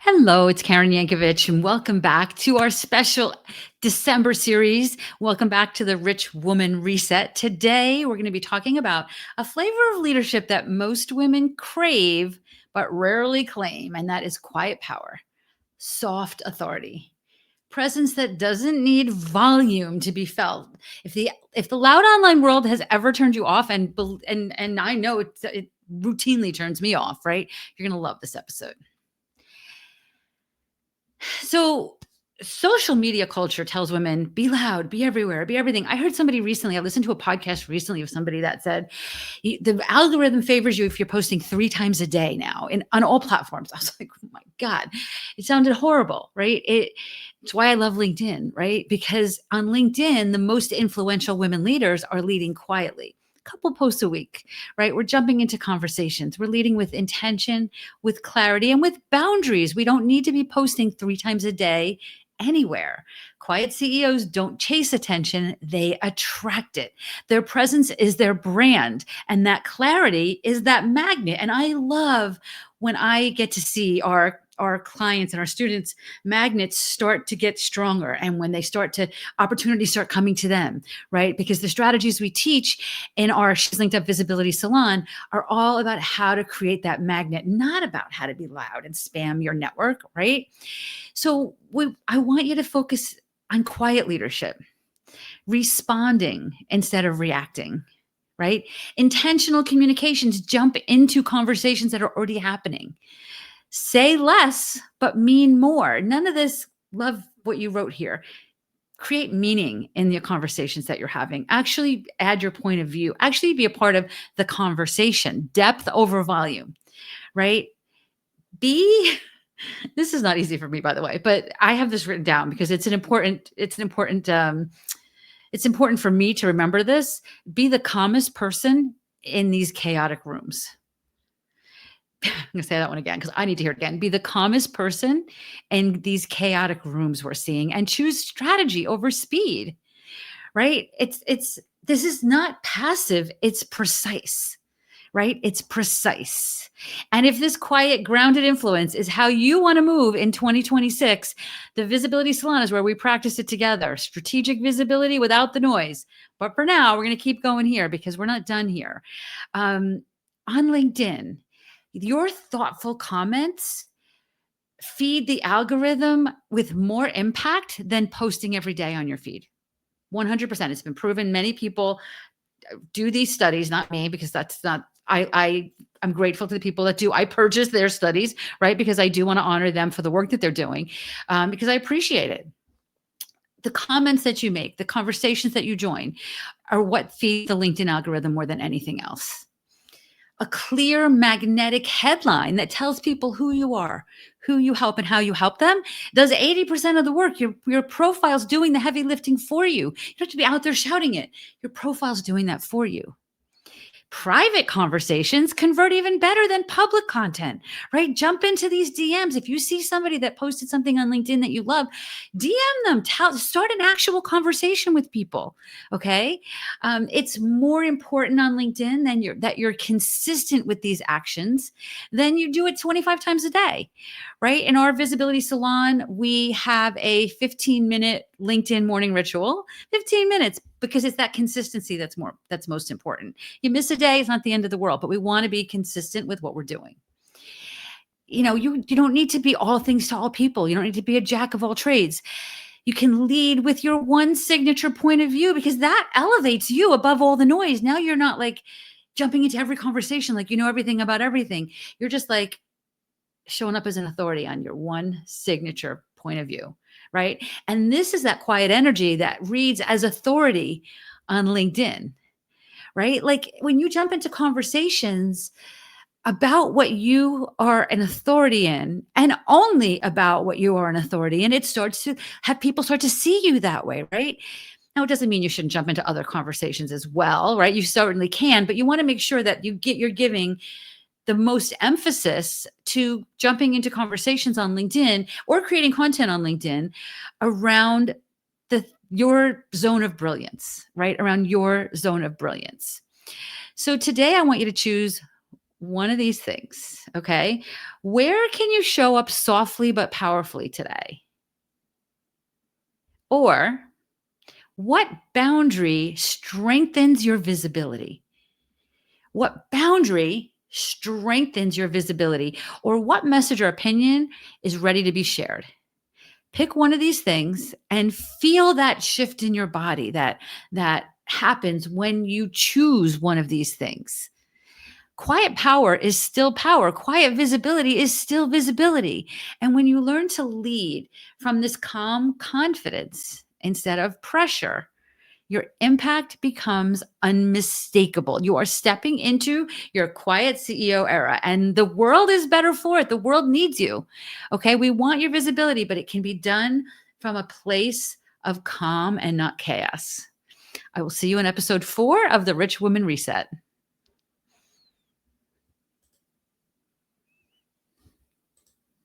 Hello, it's Karen Yankovich, and welcome back to our special December series. Welcome back to the Rich Woman Reset. Today, we're going to be talking about a flavor of leadership that most women crave but rarely claim, and that is quiet power, soft authority, presence that doesn't need volume to be felt. If the loud online world has ever turned you off, and I know it routinely turns me off, right? You're going to love this episode. So social media culture tells women, be loud, be everywhere, be everything. I heard somebody recently, I listened to a podcast recently of somebody that said the algorithm favors you if you're posting 3 times a day now on all platforms. I was like, oh my God, it sounded horrible, right? It's why I love LinkedIn, right? Because on LinkedIn, the most influential women leaders are leading quietly. Couple posts a week, right? We're jumping into conversations. We're leading with intention, with clarity, and with boundaries. We don't need to be posting 3 times a day anywhere. Quiet CEOs don't chase attention, they attract it. Their presence is their brand, and that clarity is that magnet. And I love when I get to see our clients and our students magnets start to get stronger, and when they start to opportunities start coming to them, right? Because the strategies we teach in our She's Linked Up Visibility Salon are all about how to create that magnet, not about how to be loud and spam your network, right? So I want you to focus on quiet leadership, responding instead of reacting, right? Intentional communications, jump into conversations that are already happening. Say less, but mean more. None of this, love what you wrote here. Create meaning in the conversations that you're having. Actually add your point of view. Actually be a part of the conversation. Depth over volume, right? This is not easy for me, by the way, but I have this written down because it's important for me to remember this. Be the calmest person in these chaotic rooms. I'm going to say that one again because I need to hear it again. Be the calmest person in these chaotic rooms we're seeing, and choose strategy over speed, right? This is not passive, it's precise, right? It's precise. And if this quiet, grounded influence is how you want to move in 2026, the Visibility Salon is where we practice it together. Strategic visibility without the noise. But for now, we're going to keep going here because we're not done here. On LinkedIn, your thoughtful comments feed the algorithm with more impact than posting every day on your feed. 100%. It's been proven. Many people do these studies, not me, because that's not, I'm grateful to the people that do. I purchase their studies, right? Because I do want to honor them for the work that they're doing, because I appreciate it. The comments that you make, the conversations that you join are what feed the LinkedIn algorithm more than anything else. A clear magnetic headline that tells people who you are, who you help, and how you help them does 80% of the work. Your profile's doing the heavy lifting for you. You don't have to be out there shouting it. Your profile's doing that for you. Private conversations convert even better than public content, right? Jump into these DMs. If you see somebody that posted something on LinkedIn that you love, DM them, start an actual conversation with people. Okay. It's more important on LinkedIn that you're consistent with these actions than you do it 25 times a day, right? In our Visibility Salon, we have a 15-minute LinkedIn morning ritual, 15 minutes, because it's that consistency that's most important. You miss a day, it's not the end of the world, but we want to be consistent with what we're doing. You don't need to be all things to all people. You don't need to be a jack of all trades. You can lead with your one signature point of view, because that elevates you above all the noise. Now you're not like jumping into every conversation like you know everything about everything. You're just like showing up as an authority on your one signature point of view, right? And this is that quiet energy that reads as authority on LinkedIn, right? Like when you jump into conversations about what you are an authority in, and only about what you are an authority in, it starts to have people start to see you that way, right? Now, it doesn't mean you shouldn't jump into other conversations as well, right? You certainly can, but you want to make sure that you're giving the most emphasis to jumping into conversations on LinkedIn or creating content on LinkedIn around your zone of brilliance, right? Around your zone of brilliance. So today I want you to choose one of these things, okay? Where can you show up softly but powerfully today? Or what boundary strengthens your visibility? What boundary strengthens your visibility? Or what message or opinion is ready to be shared? Pick one of these things and feel that shift in your body that happens when you choose one of these things. Quiet power is still power. Quiet visibility is still visibility. And when you learn to lead from this calm confidence instead of pressure, your impact becomes unmistakable. You are stepping into your quiet CEO era, and the world is better for it. The world needs you. Okay. We want your visibility, but it can be done from a place of calm and not chaos. I will see you in episode 4 of the Rich Woman Reset.